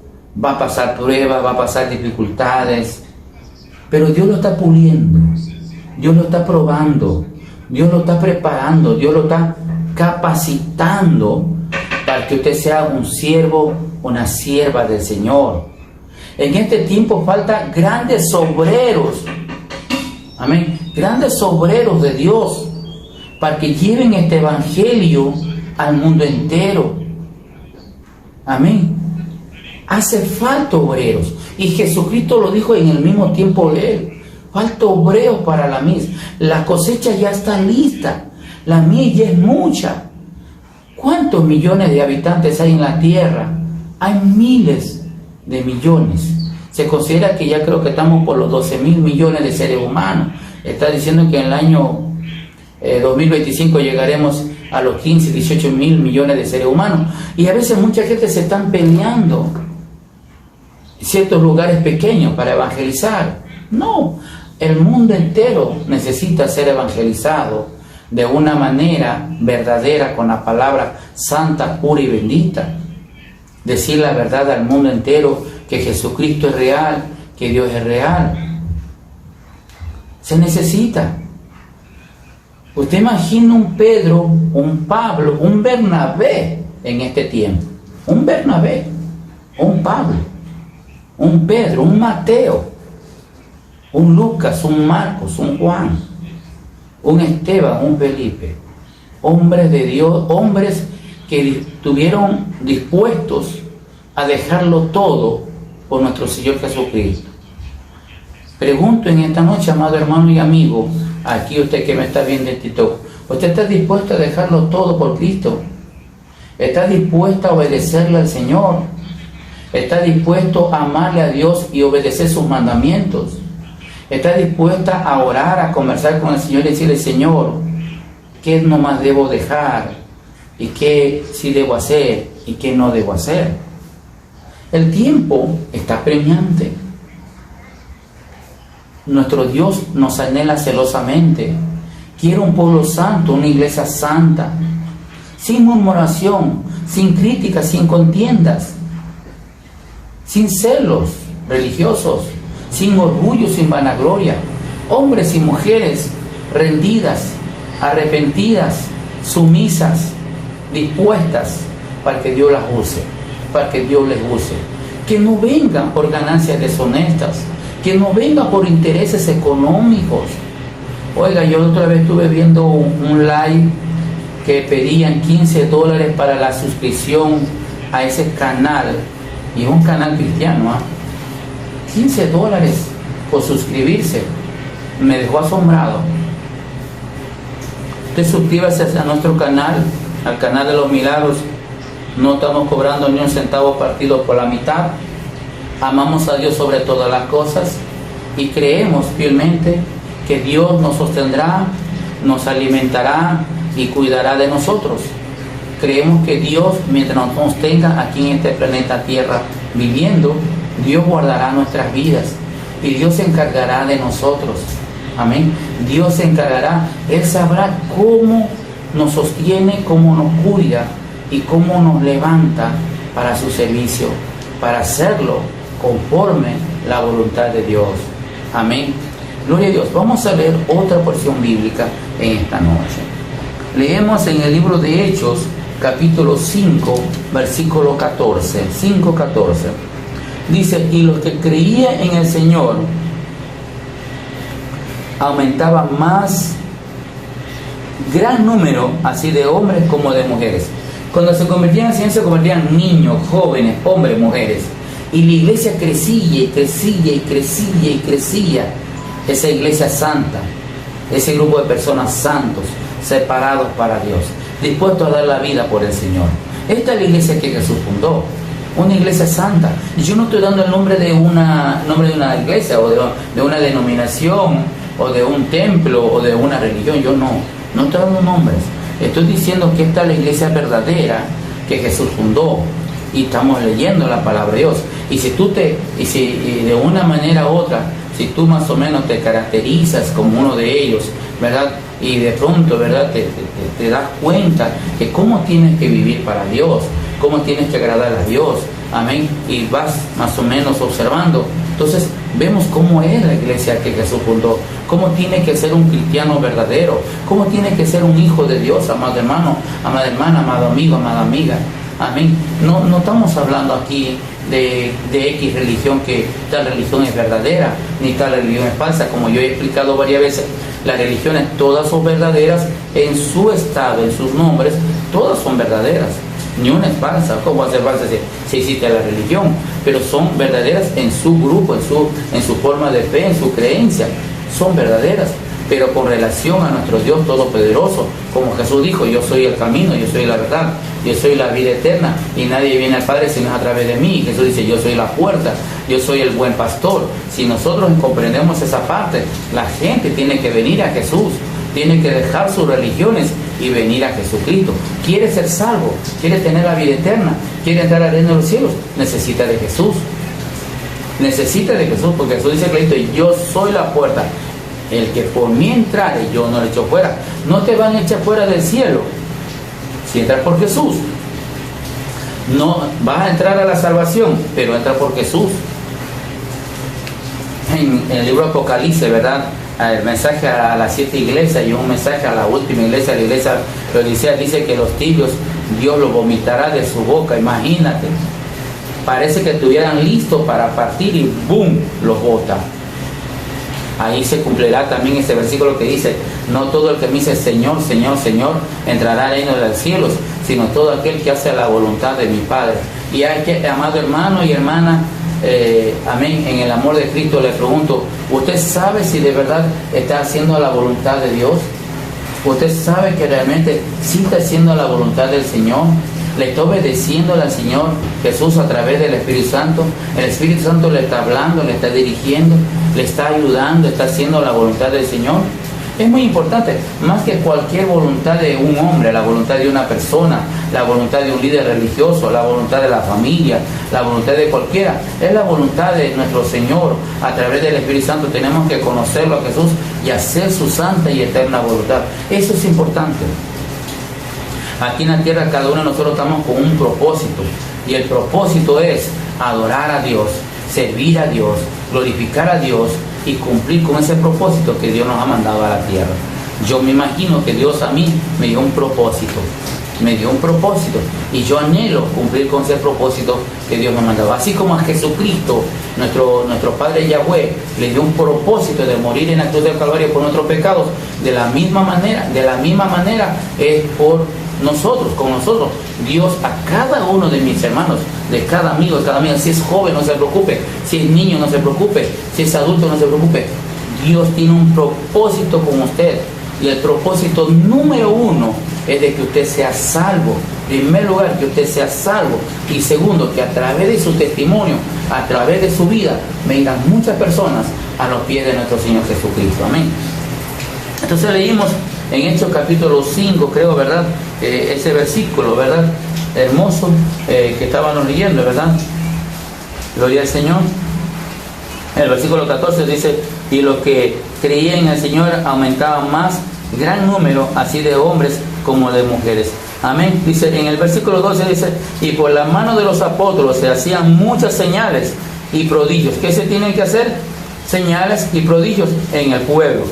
va a pasar pruebas, va a pasar dificultades, pero Dios lo está puliendo, Dios lo está probando, Dios lo está preparando, Dios lo está capacitando para que usted sea un siervo, una sierva del Señor. En este tiempo falta grandes obreros, amén, grandes obreros de Dios, para que lleven este evangelio al mundo entero. Amén. Hace falta obreros, y Jesucristo lo dijo en el mismo tiempo de él: falta obreros para la mies. La cosecha ya está lista, la mies ya es mucha. ¿Cuántos millones de habitantes hay en la tierra? Hay miles de millones. Se considera que ya creo que estamos por los 12.000 millones de seres humanos. Está diciendo que en el año 2025 llegaremos a los 15, 18 mil millones de seres humanos. Y a veces mucha gente se están peleando en ciertos lugares pequeños para evangelizar. No, el mundo entero necesita ser evangelizado de una manera verdadera, con la palabra santa, pura y bendita. Decir la verdad al mundo entero, que Jesucristo es real, que Dios es real. Se necesita. Usted imagina un Pedro, un Pablo, un Bernabé en este tiempo. Un Bernabé, un Pablo, un Pedro, un Mateo, un Lucas, un Marcos, un Juan, un Esteban, un Felipe. Hombres de Dios, hombres que estuvieron dispuestos a dejarlo todo por nuestro Señor Jesucristo. Pregunto en esta noche, amado hermano y amigo, aquí usted que me está viendo en TikTok, ¿usted está dispuesto a dejarlo todo por Cristo? ¿Está dispuesto a obedecerle al Señor? ¿Está dispuesto a amarle a Dios y obedecer sus mandamientos? ¿Está dispuesta a orar, a conversar con el Señor y decirle, Señor, qué nomás debo dejar? ¿Y qué sí debo hacer? ¿Y qué no debo hacer? El tiempo está premiante. Nuestro Dios nos anhela celosamente. Quiere un pueblo santo, una iglesia santa, sin murmuración, sin críticas, sin contiendas, sin celos religiosos, sin orgullo, sin vanagloria, hombres y mujeres rendidas, arrepentidas, sumisas, dispuestas para que Dios las use, para que Dios les use. Que no vengan por ganancias deshonestas, que no vengan por intereses económicos. Oiga, yo otra vez estuve viendo un live que pedían $15 para la suscripción a ese canal, y es un canal cristiano, $15 por suscribirse. Me dejó asombrado. Usted suscríbase a nuestro canal, al canal de los milagros. No estamos cobrando ni un centavo partido por la mitad. Amamos a Dios sobre todas las cosas y creemos fielmente que Dios nos sostendrá, nos alimentará y cuidará de nosotros. Creemos que Dios, mientras nos tenga aquí en este planeta Tierra viviendo, Dios guardará nuestras vidas y Dios se encargará de nosotros. Amén. Dios se encargará. Él sabrá cómo nos sostiene, cómo nos cuida y cómo nos levanta para su servicio, para hacerlo conforme la voluntad de Dios. Amén. Gloria a Dios. Vamos a leer otra porción bíblica en esta noche. Leemos en el libro de Hechos, capítulo 5, versículo 14. 5:14. Dice, y los que creían en el Señor aumentaba más gran número, así de hombres como de mujeres. Cuando se convertían en Señor, se convertían niños, jóvenes, hombres, mujeres. Y la iglesia crecía y crecía y crecía y crecía. Esa iglesia santa, ese grupo de personas santos, separados para Dios, dispuestos a dar la vida por el Señor. Esta es la iglesia que Jesús fundó, una iglesia santa. Y yo no estoy dando el nombre de una iglesia o de una denominación o de un templo o de una religión. Yo no estoy dando nombres. Estoy diciendo que esta es la iglesia verdadera que Jesús fundó y estamos leyendo la palabra de Dios. Y si de una manera u otra, si tú más o menos te caracterizas como uno de ellos, ¿verdad? Y de pronto, ¿verdad? Te das cuenta que cómo tienes que vivir para Dios, cómo tienes que agradar a Dios, amén, y vas más o menos observando. Entonces vemos cómo es la iglesia que Jesús fundó, cómo tiene que ser un cristiano verdadero, cómo tiene que ser un hijo de Dios, amado hermano, amada hermana, amado amigo, amada amiga, amén. No estamos hablando aquí de X religión, que tal religión es verdadera, ni tal religión es falsa. Como yo he explicado varias veces, las religiones todas son verdaderas en su estado, en sus nombres, todas son verdaderas, ni una es falsa. ¿Cómo va a ser falsa si existe la religión? Pero son verdaderas en su grupo, en su forma de fe, en su creencia, son verdaderas, pero con relación a nuestro Dios Todopoderoso, como Jesús dijo, yo soy el camino, yo soy la verdad, yo soy la vida eterna, y nadie viene al Padre sino a través de mí. Jesús dice, yo soy la puerta, yo soy el buen pastor. Si nosotros comprendemos esa parte, la gente tiene que venir a Jesús, tiene que dejar sus religiones y venir a Jesucristo. Quiere ser salvo, quiere tener la vida eterna, quiere entrar al reino de los cielos, necesita de Jesús. Necesita de Jesús, porque Jesús dice clarito, yo soy la puerta. El que por mí entrare, yo no le echo fuera. No te van a echar fuera del cielo si entras por Jesús. No vas a entrar a la salvación, pero entra por Jesús. En el libro Apocalipsis, ¿verdad? El mensaje a las 7 iglesias y un mensaje a la última iglesia, la iglesia de Odisea, dice que los tibios Dios los vomitará de su boca. Imagínate, parece que estuvieran listos para partir y ¡boom!, los bota. Ahí se cumplirá también ese versículo que dice, no todo el que me dice Señor, Señor, Señor entrará al reino de los cielos, sino todo aquel que hace la voluntad de mi Padre. Y hay que, amado hermano y hermana, amén, en el amor de Cristo, le pregunto, ¿usted sabe si de verdad está haciendo la voluntad de Dios? ¿Usted sabe que realmente sí está haciendo la voluntad del Señor? ¿Le está obedeciendo al Señor Jesús a través del Espíritu Santo? El Espíritu Santo le está hablando, le está dirigiendo, le está ayudando, está haciendo la voluntad del Señor. Es muy importante, más que cualquier voluntad de un hombre, la voluntad de una persona, la voluntad de un líder religioso, la voluntad de la familia, la voluntad de cualquiera, es la voluntad de nuestro Señor. A través del Espíritu Santo tenemos que conocerlo a Jesús y hacer su santa y eterna voluntad. Eso es importante. Aquí en la tierra cada uno de nosotros estamos con un propósito, y el propósito es adorar a Dios, servir a Dios, glorificar a Dios y cumplir con ese propósito que Dios nos ha mandado a la tierra. Yo me imagino que Dios a mí me dio un propósito, y yo anhelo cumplir con ese propósito que Dios me mandaba. Así como a Jesucristo, nuestro Padre Yahweh, le dio un propósito de morir en la cruz del Calvario por nuestros pecados, de la misma manera es por nosotros, con nosotros. Dios a cada uno de mis hermanos, de cada amigo, si es joven no se preocupe, si es niño no se preocupe, si es adulto no se preocupe, Dios tiene un propósito con usted, y el propósito número uno es de que usted sea salvo. En primer lugar, que usted sea salvo, y segundo, que a través de su testimonio, a través de su vida, vengan muchas personas a los pies de nuestro Señor Jesucristo. Amén. Entonces leímos en Hechos capítulo 5, creo, ¿verdad? Ese versículo, ¿verdad? Hermoso, que estábamos leyendo, ¿verdad? Gloria al Señor. El versículo 14 dice, y los que creían en el Señor aumentaban más, gran número, así de hombres como de mujeres. Amén. Dice, en el versículo 12 dice, y por la mano de los apóstoles se hacían muchas señales y prodigios. ¿Qué se tienen que hacer? Señales y prodigios en el pueblo.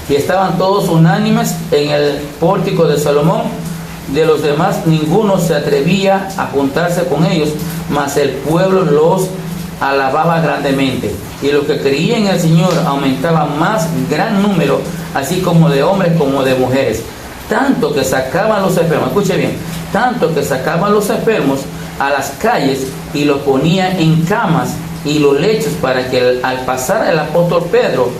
Y estaban todos unánimes en el pórtico de Salomón. De los demás ninguno se atrevía a juntarse con ellos, mas el pueblo los alababa grandemente. Y los que creían en el Señor aumentaban más gran número, así como de hombres como de mujeres. Tanto que sacaban los enfermos, escuche bien, tanto que sacaban los enfermos a las calles y los ponían en camas y los lechos, para que al pasar el apóstol Pedro,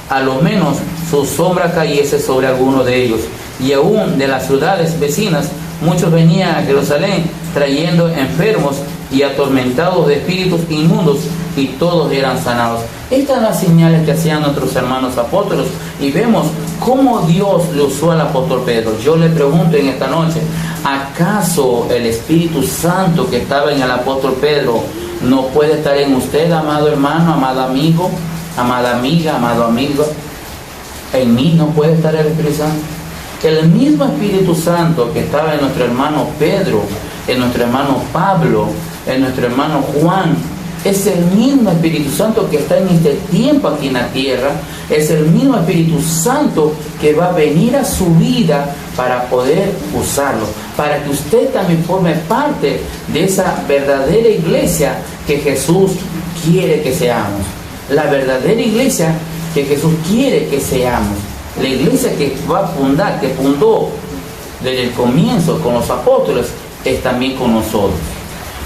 a lo menos su sombra cayese sobre alguno de ellos. Y aún de las ciudades vecinas muchos venían a Jerusalén trayendo enfermos y atormentados de espíritus inmundos, y todos eran sanados. Estas son las señales que hacían nuestros hermanos apóstoles, y vemos cómo Dios le usó al apóstol Pedro. Yo le pregunto en esta noche, ¿acaso el Espíritu Santo que estaba en el apóstol Pedro no puede estar en usted, amado hermano, amado amigo, amada amiga, amado amigo? En mí no puede estar el Espíritu Santo. El mismo Espíritu Santo que estaba en nuestro hermano Pedro, en nuestro hermano Pablo, en nuestro hermano Juan, es el mismo Espíritu Santo que está en este tiempo aquí en la tierra. Es el mismo Espíritu Santo que va a venir a su vida para poder usarlo, para que usted también forme parte de esa verdadera iglesia que Jesús quiere que seamos. La verdadera iglesia que Jesús quiere que seamos. La iglesia que va a fundar, que fundó desde el comienzo con los apóstoles, es también con nosotros.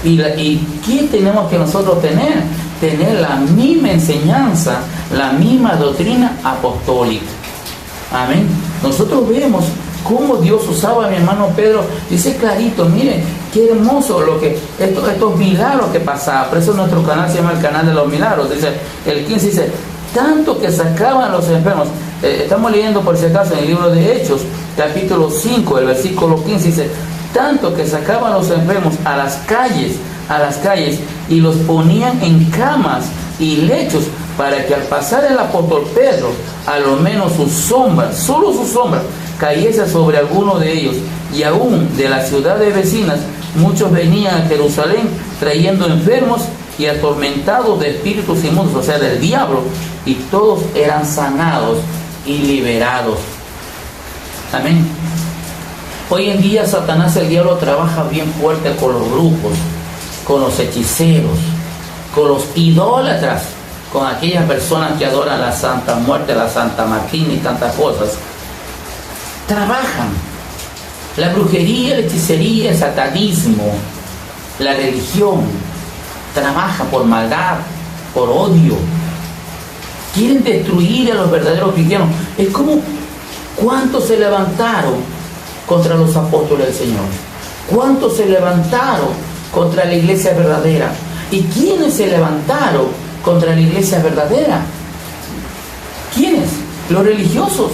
¿Y qué tenemos que nosotros tener? Tener la misma enseñanza, la misma doctrina apostólica. Amén. Nosotros vemos cómo Dios usaba a mi hermano Pedro. Dice clarito, miren, qué hermoso estos milagros que pasaban. Por eso nuestro canal se llama el canal de los milagros. Dice, el 15 dice, tanto que sacaban los enfermos. Estamos leyendo por si acaso en el libro de Hechos, capítulo 5, el versículo 15 dice, tanto que sacaban los enfermos a las calles, y los ponían en camas y lechos, para que al pasar el apóstol Pedro, a lo menos su sombra, solo su sombra, cayese sobre alguno de ellos. Y aún de las ciudades vecinas muchos venían a Jerusalén trayendo enfermos y atormentados de espíritus inmundos, o sea, del diablo, y todos eran sanados y liberados. Amén. Hoy en día Satanás, el diablo, trabaja bien fuerte con los brujos, con los hechiceros, con los idólatras, con aquellas personas que adoran la Santa Muerte, la Santa Martina y tantas cosas. Trabajan. La brujería, la hechicería, el satanismo, la religión, trabaja por maldad, por odio. Quieren destruir a los verdaderos cristianos. Es como cuántos se levantaron contra los apóstoles del Señor. ¿Cuántos se levantaron contra la iglesia verdadera? ¿Y quiénes se levantaron contra la iglesia verdadera? ¿Quiénes? Los religiosos,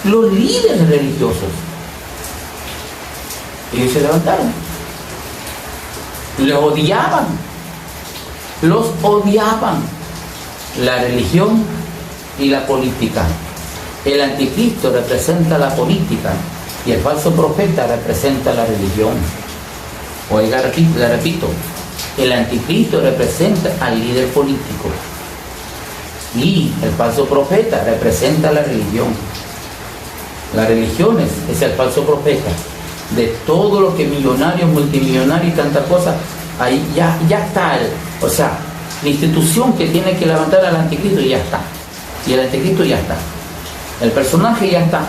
los líderes religiosos. Ellos se levantaron. Los odiaban. Los odiaban. La religión y la política. El anticristo representa la política y el falso profeta representa la religión. Oiga, le repito, el anticristo representa al líder político y el falso profeta representa la religión. Las religiones es el falso profeta. De todo lo que millonario, multimillonario y tantas cosas, ahí ya está. O sea, la institución que tiene que levantar al anticristo ya está. Y el anticristo ya está. El personaje ya está.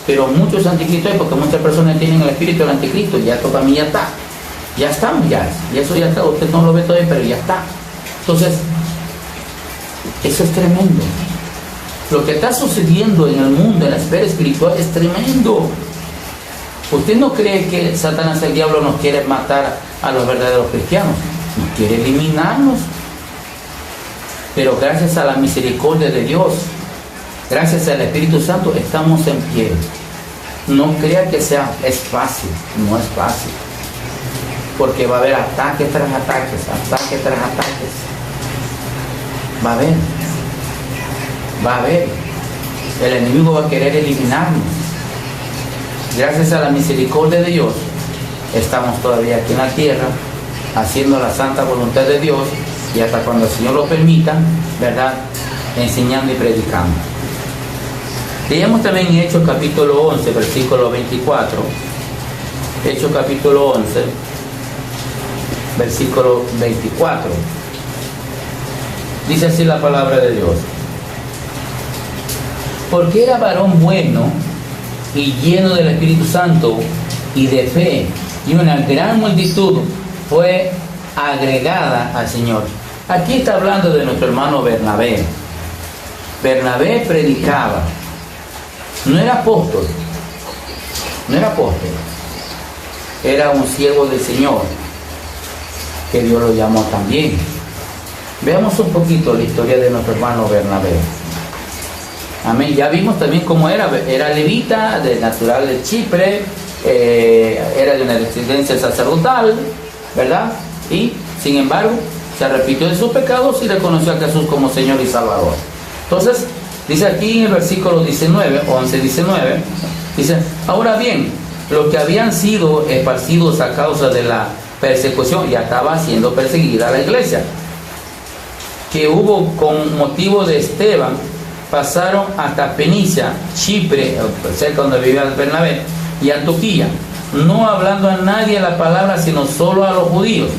Pero muchos anticristos hay porque muchas personas tienen el espíritu del anticristo. Ya esto para mí ya está. Ya estamos ya. Y eso ya está. Usted no lo ve todavía, pero ya está. Entonces, eso es tremendo. Lo que está sucediendo en el mundo, en la esfera espiritual, es tremendo. ¿Usted no cree que Satanás, el diablo, nos quiere matar a los verdaderos cristianos? Nos quiere eliminarnos. Pero gracias a la misericordia de Dios, gracias al Espíritu Santo, estamos en pie. No crea que es fácil, no es fácil. Porque va a haber ataques tras ataques, ataques tras ataques. Va a haber. Va a haber. El enemigo va a querer eliminarnos. Gracias a la misericordia de Dios, estamos todavía aquí en la tierra, haciendo la santa voluntad de Dios, y hasta cuando el Señor lo permita, ¿verdad?, enseñando y predicando. Leemos también en Hechos capítulo 11, versículo 24. Hechos capítulo 11, versículo 24. Dice así la palabra de Dios. Porque era varón bueno y lleno del Espíritu Santo y de fe, y una gran multitud fue agregada al Señor. Aquí está hablando de nuestro hermano Bernabé. Bernabé predicaba. No era apóstol. No era apóstol. Era un siervo del Señor, que Dios lo llamó también. Veamos un poquito la historia de nuestro hermano Bernabé. Amén. Ya vimos también cómo era levita, de natural de Chipre, era de una descendencia sacerdotal, ¿verdad? Y sin embargo se arrepintió de sus pecados y reconoció a Jesús como Señor y Salvador. Entonces dice aquí en el versículo 19, 11-19, dice: ahora bien, los que habían sido esparcidos a causa de la persecución, ya estaba siendo perseguida la iglesia, que hubo con motivo de Esteban, pasaron hasta Fenicia, Chipre, cerca donde vivía Bernabé, y Antioquía, no hablando a nadie la palabra, sino solo a los judíos.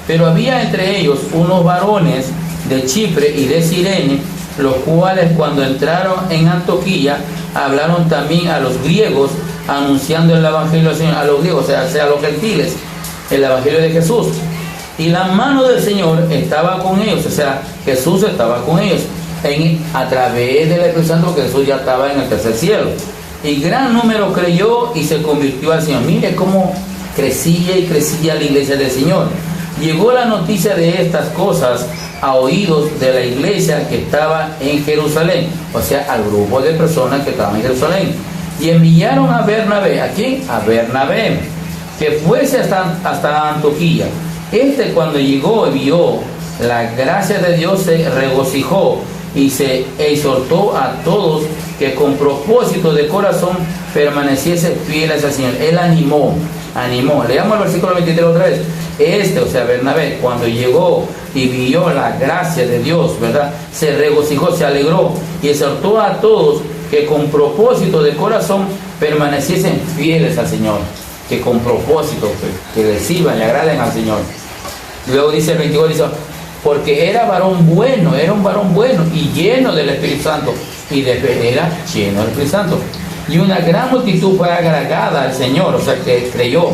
Pero había entre ellos unos varones de Chipre y de Cirene, los cuales cuando entraron en Antioquía, hablaron también a los griegos, anunciando el evangelio del Señor, a los griegos, o sea, a los gentiles, el evangelio de Jesús. Y la mano del Señor estaba con ellos, o sea, Jesús estaba con ellos, a través del Espíritu Santo, que Jesús ya estaba en el tercer cielo. Y gran número creyó y se convirtió al Señor. Mire cómo crecía y crecía la iglesia del Señor. Llegó la noticia de estas cosas a oídos de la iglesia que estaba en Jerusalén, o sea, al grupo de personas que estaban en Jerusalén. Y enviaron a Bernabé. ¿A quién? A Bernabé, que fuese hasta Antioquía. Cuando llegó y vio la gracia de Dios, se regocijó y se exhortó a todos que con propósito de corazón permaneciesen fieles al Señor. Él animó. Leamos el versículo 23 otra vez. O sea, Bernabé, cuando llegó y vio la gracia de Dios, ¿verdad?, se regocijó, se alegró y exhortó a todos que con propósito de corazón permaneciesen fieles al Señor. Que con propósito, que le sirvan y agraden al Señor. Luego dice el 22, dice: porque era un varón bueno y lleno del Espíritu Santo, y era lleno del Espíritu Santo, y una gran multitud fue agregada al Señor, o sea, que creyó.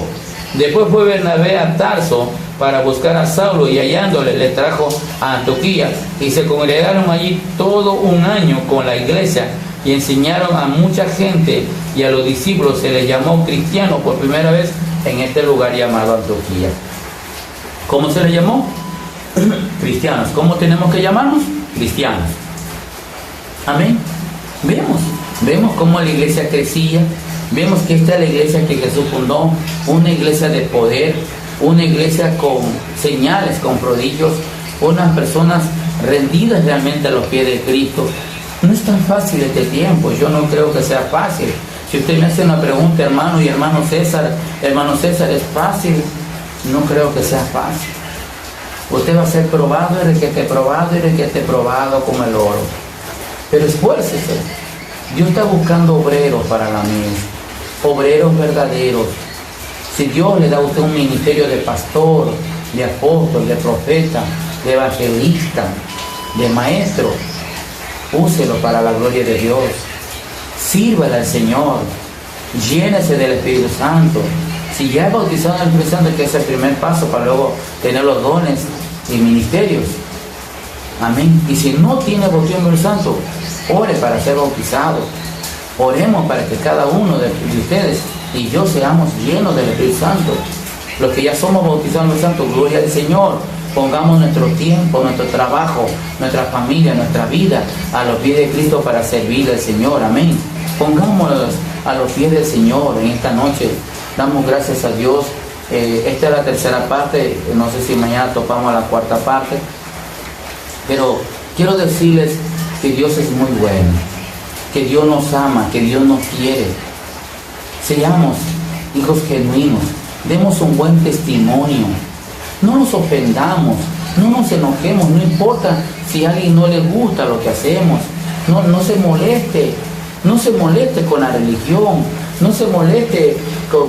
Después fue Bernabé a Tarso para buscar a Saulo, y hallándole le trajo a Antioquía, y se congregaron allí todo un año con la iglesia y enseñaron a mucha gente, y a los discípulos se les llamó cristianos por primera vez en este lugar llamado Antioquía. ¿Cómo se les llamó? Cristianos. ¿Cómo tenemos que llamarnos? Cristianos. Amén. Vemos cómo la iglesia crecía. Vemos que esta es la iglesia que Jesús fundó, una iglesia de poder, una iglesia con señales, con prodigios, unas personas rendidas realmente a los pies de Cristo. No es tan fácil este tiempo, yo no creo que sea fácil. Si usted me hace una pregunta, hermano y hermano César, ¿es fácil? No creo que sea fácil. Usted va a ser probado y requete probado como el oro. Pero esfuércese. Dios está buscando obreros para la mies, obreros verdaderos. Si Dios le da a usted un ministerio de pastor, de apóstol, de profeta, de evangelista, de maestro, úselo para la gloria de Dios. Sírvale al Señor. Llénese del Espíritu Santo. Si ya es bautizado en el Espíritu Santo, que es el primer paso para luego tener los dones y ministerios. Amén. Y si no tiene bautismo en el Espíritu Santo, ore para ser bautizado. Oremos para que cada uno de ustedes y yo seamos llenos del Espíritu Santo. Los que ya somos bautizados en el Espíritu Santo, gloria al Señor. Pongamos nuestro tiempo, nuestro trabajo, nuestra familia, nuestra vida a los pies de Cristo para servir al Señor. Amén. Pongámoslos a los pies del Señor en esta noche. Damos gracias a Dios. Esta es la tercera parte. No sé si mañana topamos la cuarta parte. Pero quiero decirles que Dios es muy bueno, que Dios nos ama, que Dios nos quiere. Seamos hijos genuinos. Demos un buen testimonio. No nos ofendamos, no nos enojemos, no importa si a alguien no le gusta lo que hacemos. No se moleste, no se moleste con la religión, no se moleste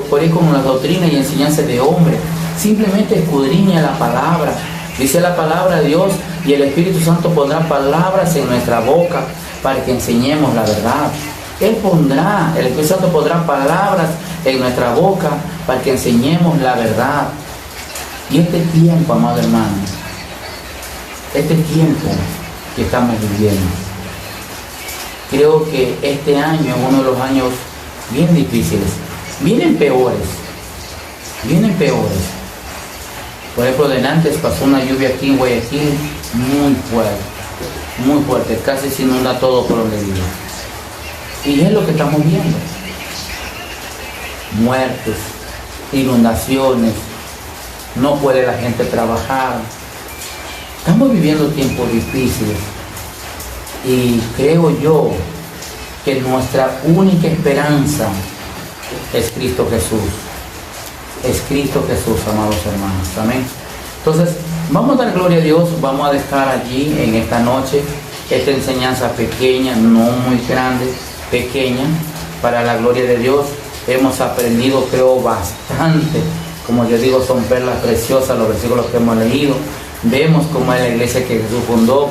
por ahí con las doctrinas y enseñanzas de hombres. Simplemente escudriña la palabra. Dice la palabra de Dios, y el Espíritu Santo pondrá palabras en nuestra boca para que enseñemos la verdad. Él pondrá, el Espíritu Santo pondrá palabras en nuestra boca para que enseñemos la verdad. Y este tiempo, amado hermano, este tiempo que estamos viviendo, creo que este año es uno de los años bien difíciles. Vienen peores. Por ejemplo, delante pasó una lluvia aquí en Guayaquil muy fuerte, casi se inunda todo por donde vive. Y es lo que estamos viendo. Muertes, inundaciones, no puede la gente trabajar. Estamos viviendo tiempos difíciles. Y creo yo que nuestra única esperanza es Cristo Jesús. Es Cristo Jesús, amados hermanos. Amén. Entonces, vamos a dar gloria a Dios. Vamos a dejar allí en esta noche esta enseñanza pequeña, no muy grande, pequeña, para la gloria de Dios. Hemos aprendido, creo, bastante. Como yo digo, son perlas preciosas los versículos que hemos leído. Vemos cómo es la iglesia que Jesús fundó.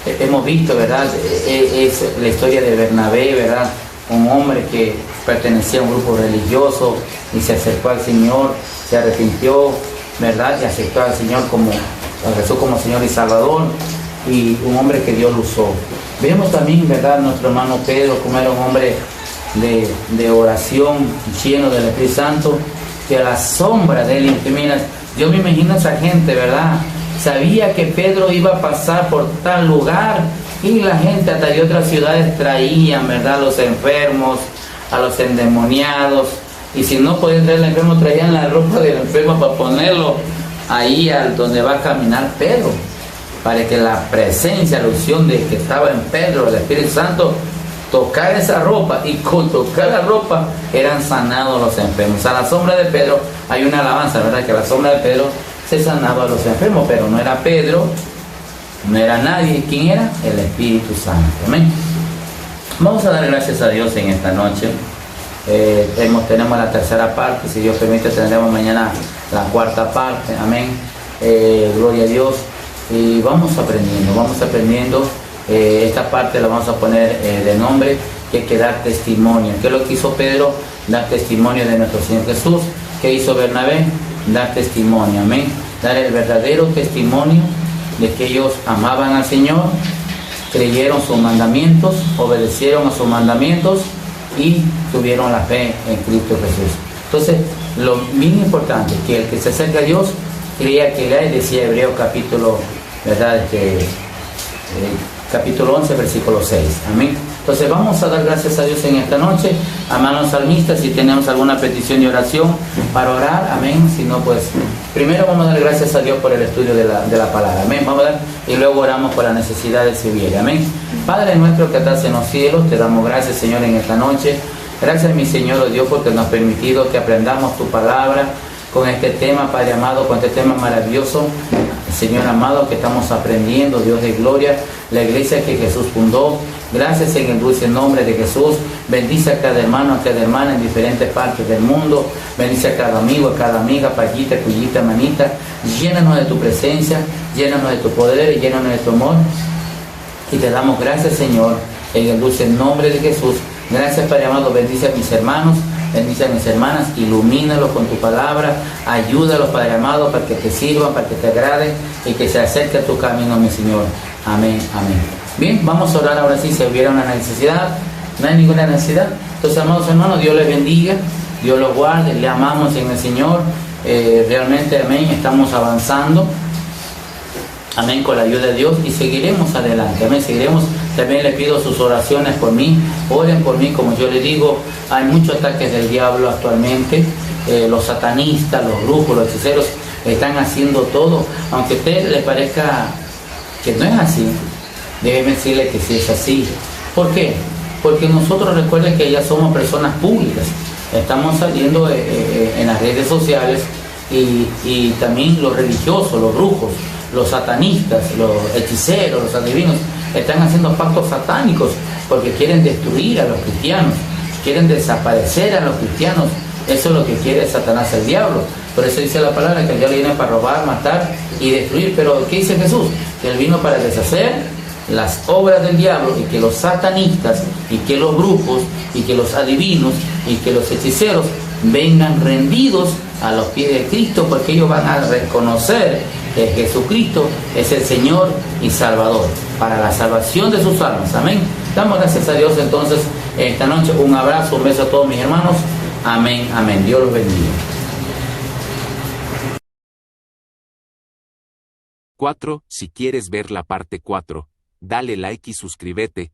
Hemos visto, ¿verdad? Es la historia de Bernabé, ¿verdad? Un hombre que pertenecía a un grupo religioso y se acercó al Señor, se arrepintió, ¿verdad? Y aceptó al Señor a Jesús como Señor y Salvador, y un hombre que Dios lo usó. Vemos también, ¿verdad? Nuestro hermano Pedro, como era un hombre de oración, lleno del Espíritu Santo, que a la sombra de él, mira, yo me imagino a esa gente, ¿verdad? Sabía que Pedro iba a pasar por tal lugar, y la gente hasta de otras ciudades traían, ¿verdad?, a los enfermos, a los endemoniados, y si no podían traer al enfermo, traían la ropa del enfermo para ponerlo ahí donde va a caminar Pedro, para que la presencia, la unción de que estaba en Pedro, el Espíritu Santo, tocar esa ropa, y con tocar la ropa eran sanados los enfermos. A la sombra de Pedro hay una alabanza, ¿verdad?, que a la sombra de Pedro se sanaba a los enfermos, pero no era Pedro, no era nadie. ¿Quién era? El Espíritu Santo. Amén. Vamos a dar gracias a Dios en esta noche. Tenemos la tercera parte, si Dios permite tendremos mañana la cuarta parte. Amén. Gloria a Dios. Y vamos aprendiendo. Esta parte la vamos a poner de nombre, que hay que dar testimonio. ¿Qué es lo que hizo Pedro? Dar testimonio de nuestro Señor Jesús. ¿Qué hizo Bernabé? Dar testimonio, amén. Dar el verdadero testimonio de que ellos amaban al Señor, creyeron sus mandamientos, obedecieron a sus mandamientos y tuvieron la fe en Cristo Jesús. Entonces, lo bien importante es que el que se acerca a Dios creía que Él decía Hebreo capítulo, ¿verdad? Capítulo 11, versículo 6. Amén. Entonces vamos a dar gracias a Dios en esta noche. Hermanos salmistas, si tenemos alguna petición de oración para orar, amén. Si no, pues primero vamos a dar gracias a Dios por el estudio de la palabra, amén. Vamos a dar y luego oramos por las necesidades civiles, amén. Padre nuestro que estás en los cielos, te damos gracias, Señor, en esta noche. Gracias, mi Señor, oh Dios, porque nos has permitido que aprendamos tu palabra con este tema, Padre amado, con este tema maravilloso, Señor amado, que estamos aprendiendo, Dios de gloria, la iglesia que Jesús fundó. Gracias en el dulce nombre de Jesús. Bendice a cada hermano, a cada hermana en diferentes partes del mundo. Bendice a cada amigo, a cada amiga, payita, cuyita, manita. Llénanos de tu presencia, llénanos de tu poder y llénanos de tu amor. Y te damos gracias, Señor, en el dulce nombre de Jesús. Gracias, Padre amado. Bendice a mis hermanos, bendice a mis hermanas, ilumínalos con tu palabra, ayúdalos, Padre amado, para que te sirvan, para que te agrade y que se acerque a tu camino, mi Señor. Amén, amén. Bien, vamos a orar ahora sí, si hubiera una necesidad. No hay ninguna necesidad. Entonces, amados hermanos, Dios les bendiga, Dios los guarde, le amamos en el Señor. Realmente, amén, estamos avanzando. Amén, con la ayuda de Dios y seguiremos adelante, amén, seguiremos. También les pido sus oraciones por mí, oren por mí, como yo les digo, hay muchos ataques del diablo actualmente, los satanistas, los brujos, los hechiceros están haciendo todo, aunque a usted le parezca que no es así, déjeme decirle que sí es así. ¿Por qué? Porque nosotros recuerden que ya somos personas públicas, estamos saliendo en las redes sociales y también los religiosos, los brujos, los satanistas, los hechiceros, los adivinos, están haciendo pactos satánicos porque quieren destruir a los cristianos, quieren desaparecer a los cristianos. Eso es lo que quiere Satanás, el diablo. Por eso dice la palabra que el diablo viene para robar, matar y destruir. Pero ¿qué dice Jesús? Que Él vino para deshacer las obras del diablo, y que los satanistas, y que los brujos, y que los adivinos, y que los hechiceros vengan rendidos a los pies de Cristo, porque ellos van a reconocer que Jesucristo es el Señor y Salvador para la salvación de sus almas. Amén. Damos gracias a Dios entonces esta noche. Un abrazo, un beso a todos mis hermanos. Amén, amén. Dios los bendiga. 4. Si quieres ver la parte 4, dale like y suscríbete.